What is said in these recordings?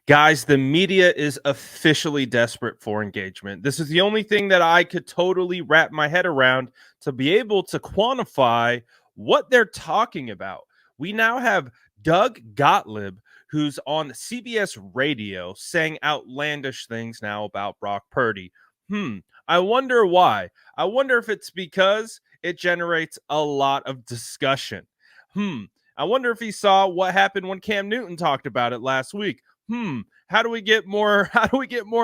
Guys, the media is officially desperate for engagement. This is the only thing that I could totally wrap my head around to be able to quantify what they're talking about. We now have Doug Gottlieb, who's on CBS radio, saying outlandish things now about Brock Purdy. I wonder why. I wonder if it's because it generates a lot of discussion. I wonder if he saw what happened when Cam Newton talked about it last week. How do we get more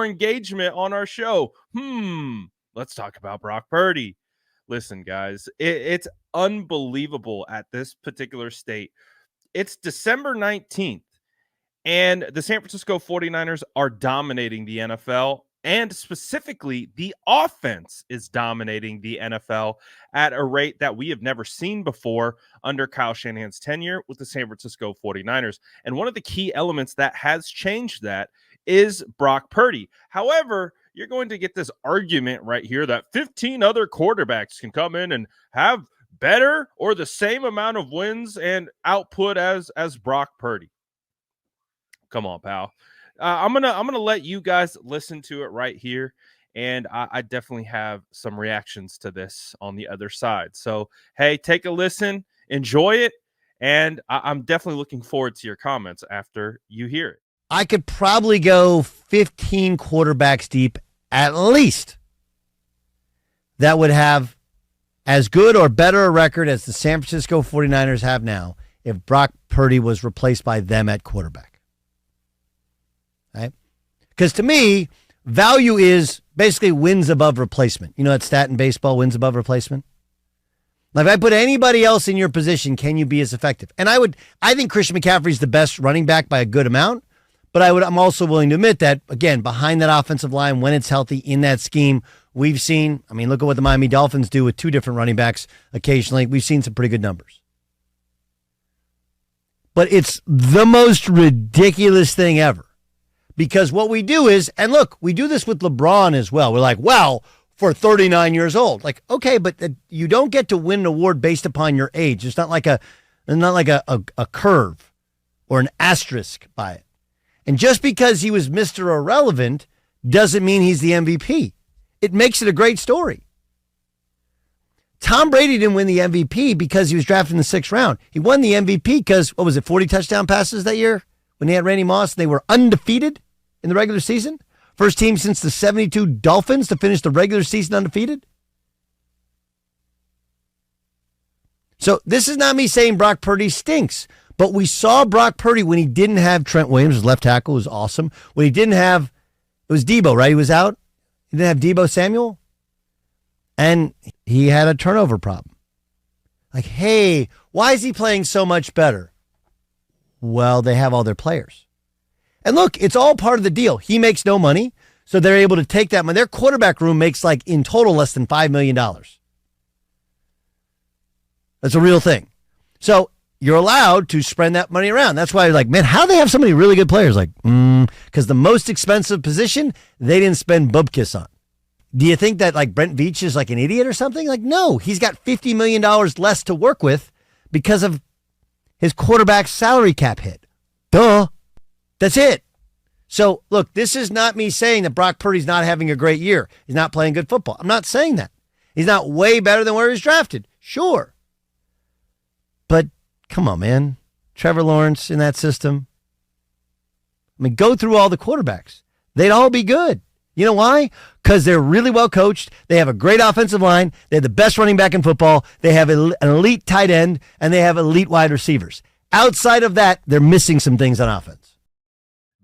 engagement on our show? Let's talk about Brock Purdy. Listen, guys, it's unbelievable at this particular state. It's December 19th, and the San Francisco 49ers are dominating the NFL, and specifically the offense is dominating the NFL at a rate that we have never seen before under Kyle Shanahan's tenure with the San Francisco 49ers. And one of the key elements that has changed that is Brock Purdy. However, you're going to get this argument right here that 15 other quarterbacks can come in and have better or the same amount of wins and output as Brock Purdy. Come on, pal. I'm gonna let you guys listen to it right here, and I definitely have some reactions to this on the other side. So hey, take a listen, enjoy it, and I'm definitely looking forward to your comments after you hear it. I could probably go 15 quarterbacks deep at least that would have as good or better a record as the San Francisco 49ers have now if Brock Purdy was replaced by them at quarterback. Right? Because to me, value is basically wins above replacement. You know that stat in baseball, wins above replacement? Like if I put anybody else in your position, can you be as effective? And I think Christian McCaffrey's the best running back by a good amount, but I'm also willing to admit that, again, behind that offensive line, when it's healthy in that scheme, we've seen, look at what the Miami Dolphins do with two different running backs occasionally. We've seen some pretty good numbers. But it's the most ridiculous thing ever. Because what we do is, and look, we do this with LeBron as well. We're like, well, for 39 years old. Like, okay, but you don't get to win an award based upon your age. It's not like a curve or an asterisk by it. And just because he was Mr. Irrelevant doesn't mean he's the MVP. It makes it a great story. Tom Brady didn't win the MVP because he was drafted in the 6th round. He won the MVP because, 40 touchdown passes that year when they had Randy Moss? They were undefeated in the regular season. First team since the 72 Dolphins to finish the regular season undefeated. So this is not me saying Brock Purdy stinks, but we saw Brock Purdy when he didn't have Trent Williams, his left tackle, was awesome. When he didn't have, it was Debo, right? He was out. He didn't have Debo Samuel. And he had a turnover problem. Like, hey, why is he playing so much better? Well, they have all their players. And look, it's all part of the deal. He makes no money, so they're able to take that money. Their quarterback room makes in total less than $5 million. That's a real thing. So you're allowed to spread that money around. That's why you're like, man, how do they have so many really good players? Like, because the most expensive position, they didn't spend bubkiss on. Do you think that Brent Veach is an idiot or something? No, he's got $50 million less to work with because of his quarterback salary cap hit. Duh. That's it. So, look, this is not me saying that Brock Purdy's not having a great year. He's not playing good football. I'm not saying that. He's not way better than where he's drafted. Sure. But, come on, man. Trevor Lawrence in that system. Go through all the quarterbacks. They'd all be good. You know why? Because they're really well coached. They have a great offensive line. They have the best running back in football. They have an elite tight end, and they have elite wide receivers. Outside of that, they're missing some things on offense.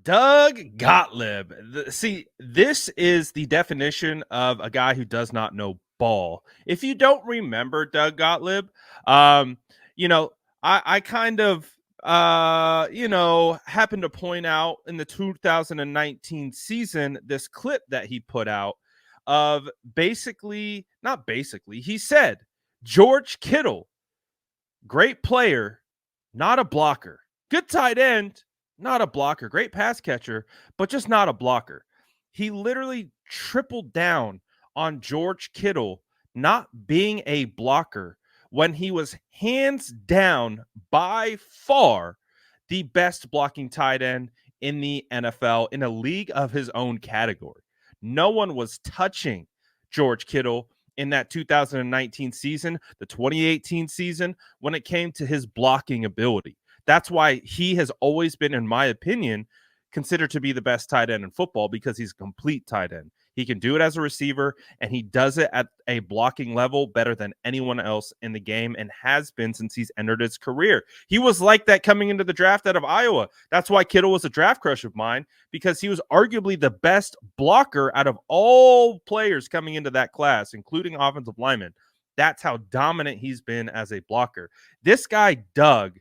Doug Gottlieb. See, this is the definition of a guy who does not know ball. If you don't remember Doug Gottlieb, I kind of, happened to point out in the 2019 season this clip that he put out of he said, George Kittle, great player, not a blocker. Good tight end, not a blocker. Great pass catcher, but just not a blocker. He literally tripled down on George Kittle not being a blocker when he was hands down by far the best blocking tight end in the NFL in a league of his own category. No one was touching George Kittle in that 2019 season, the 2018 season, when it came to his blocking ability. That's why he has always been, in my opinion, considered to be the best tight end in football, because he's a complete tight end. He can do it as a receiver, and he does it at a blocking level better than anyone else in the game, and has been since he's entered his career. He was like that coming into the draft out of Iowa. That's why Kittle was a draft crush of mine, because he was arguably the best blocker out of all players coming into that class, including offensive linemen. That's how dominant he's been as a blocker. This guy, Doug,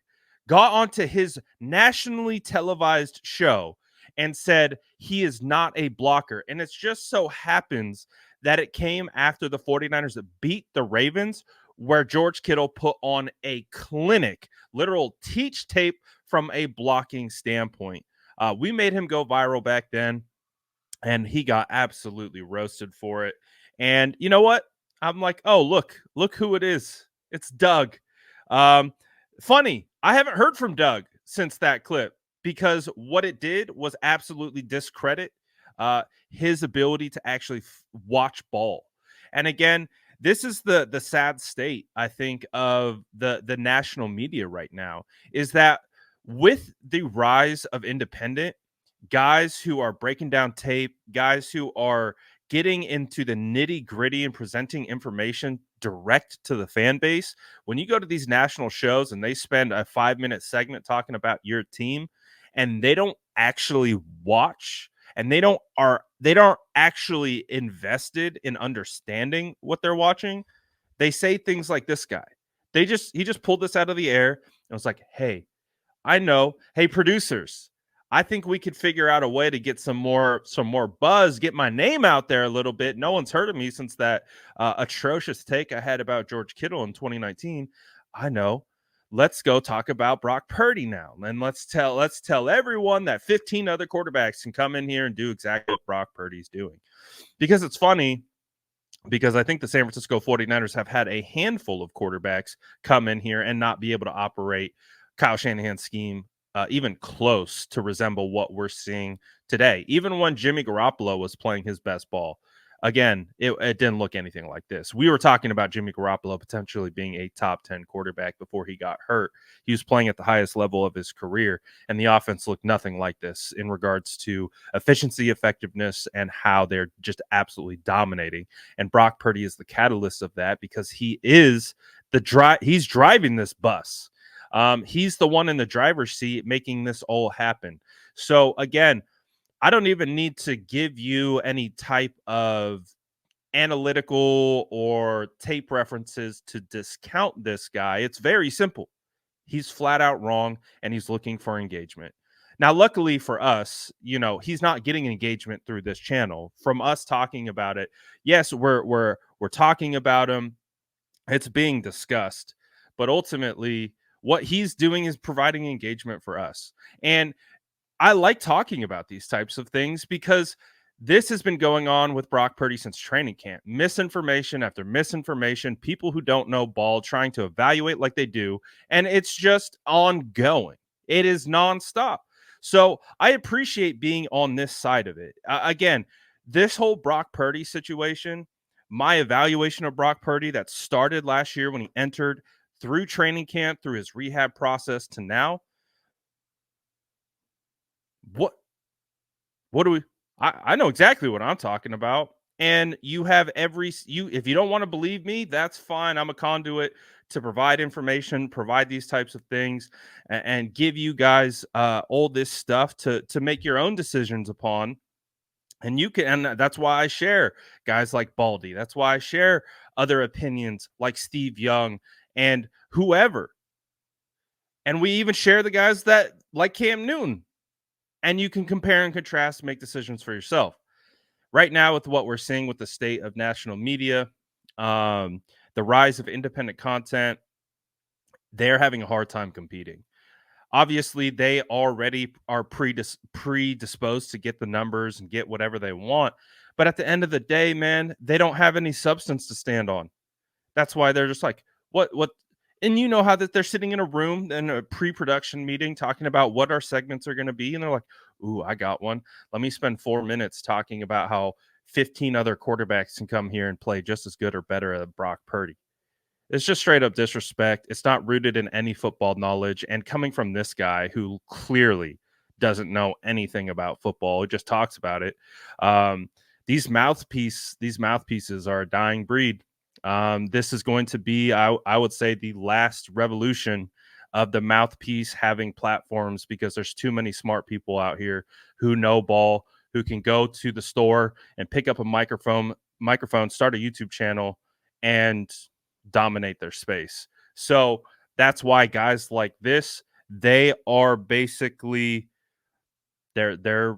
got onto his nationally televised show and said he is not a blocker. And it just so happens that it came after the 49ers that beat the Ravens, where George Kittle put on a clinic, literal teach tape from a blocking standpoint. We made him go viral back then, and he got absolutely roasted for it. And you know what? I'm like, oh, look who it is. It's Doug. Funny, I haven't heard from Doug since that clip, because what it did was absolutely discredit his ability to actually watch ball. And again, this is the sad state, I think, of the national media right now, is that with the rise of independent guys who are breaking down tape, guys who are getting into the nitty gritty and presenting information direct to the fan base, when you go to these national shows and they spend a 5-minute segment talking about your team, and they don't actually watch, and they don't actually invested in understanding what they're watching, they say things like this guy. He just pulled this out of the air and was like, hey, I know. Hey, producers, I think we could figure out a way to get some more buzz, get my name out there a little bit. No one's heard of me since that atrocious take I had about George Kittle in 2019. I know. Let's go talk about Brock Purdy now. And let's tell everyone that 15 other quarterbacks can come in here and do exactly what Brock Purdy's doing. Because it's funny, because I think the San Francisco 49ers have had a handful of quarterbacks come in here and not be able to operate Kyle Shanahan's scheme even close to resemble what we're seeing today. Even when Jimmy Garoppolo was playing his best ball, again, it didn't look anything like this. We were talking about Jimmy Garoppolo potentially being a top 10 quarterback before he got hurt. He was playing at the highest level of his career, and the offense looked nothing like this in regards to efficiency, effectiveness, and how they're just absolutely dominating. And Brock Purdy is the catalyst of that, because he is he's driving this bus. He's the one in the driver's seat making this all happen. So again, I don't even need to give you any type of analytical or tape references to discount this guy. It's very simple. He's flat out wrong, and he's looking for engagement. Now, luckily for us, he's not getting engagement through this channel from us talking about it. Yes, we're talking about him. It's being discussed, but ultimately what he's doing is providing engagement for us. And I like talking about these types of things, because this has been going on with Brock Purdy since training camp. Misinformation after misinformation, people who don't know ball trying to evaluate like they do, and it's just ongoing. It is nonstop. So I appreciate being on this side of it. Again, this whole Brock Purdy situation, my evaluation of Brock Purdy that started last year when he entered, through training camp, through his rehab process to now, what do we, I know exactly what I'm talking about. And you have if you don't want to believe me, that's fine. I'm a conduit to provide information, provide these types of things, and give you guys all this stuff to make your own decisions upon. And you can, and that's why I share guys like Baldy. That's why I share other opinions like Steve Young and whoever. And we even share the guys that like Cam Newton. And you can compare and contrast, make decisions for yourself. Right now, with what we're seeing with the state of national media, the rise of independent content, they're having a hard time competing. Obviously, they already are predisposed to get the numbers and get whatever they want. But at the end of the day, man, they don't have any substance to stand on. That's why they're just like, what? And you know how that they're sitting in a room in a pre-production meeting talking about what our segments are going to be. And they're like, ooh, I got one. Let me spend 4 minutes talking about how 15 other quarterbacks can come here and play just as good or better than Brock Purdy. It's just straight up disrespect. It's not rooted in any football knowledge. And coming from this guy who clearly doesn't know anything about football, just talks about it. These mouthpieces are a dying breed. This is going to be, I would say, the last revolution of the mouthpiece having platforms, because there's too many smart people out here who know ball, who can go to the store and pick up a microphone, start a YouTube channel, and dominate their space. So that's why guys like this, they are basically they're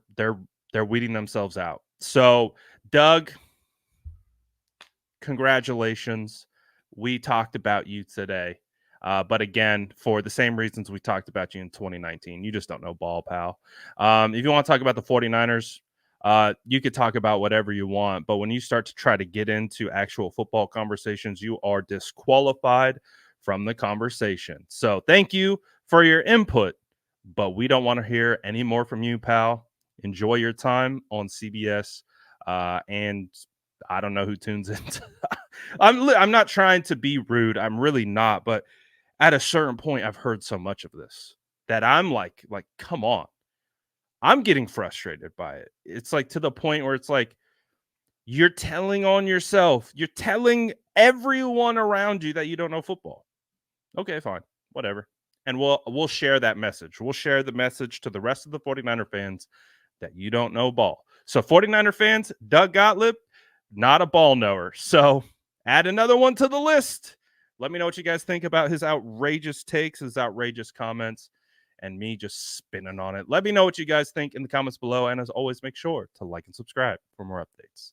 weeding themselves out. So Doug, congratulations. We talked about you today. But again, for the same reasons we talked about you in 2019, you just don't know ball, pal. If you want to talk about the 49ers, you could talk about whatever you want. But when you start to try to get into actual football conversations, you are disqualified from the conversation. So thank you for your input, but we don't want to hear any more from you, pal. Enjoy your time on CBS. And I don't know who tunes in. I'm not trying to be rude. I'm really not. But at a certain point, I've heard so much of this that I'm like, come on. I'm getting frustrated by it. It's like to the point where it's like you're telling on yourself. You're telling everyone around you that you don't know football. Okay, fine. Whatever. And we'll share that message. We'll share the message to the rest of the 49er fans that you don't know ball. So 49er fans, Doug Gottlieb, not a ball knower. So add another one to the list. Let me know what you guys think about his outrageous takes, his outrageous comments, and me just spinning on it. Let me know what you guys think in the comments below. And as always, make sure to like and subscribe for more updates.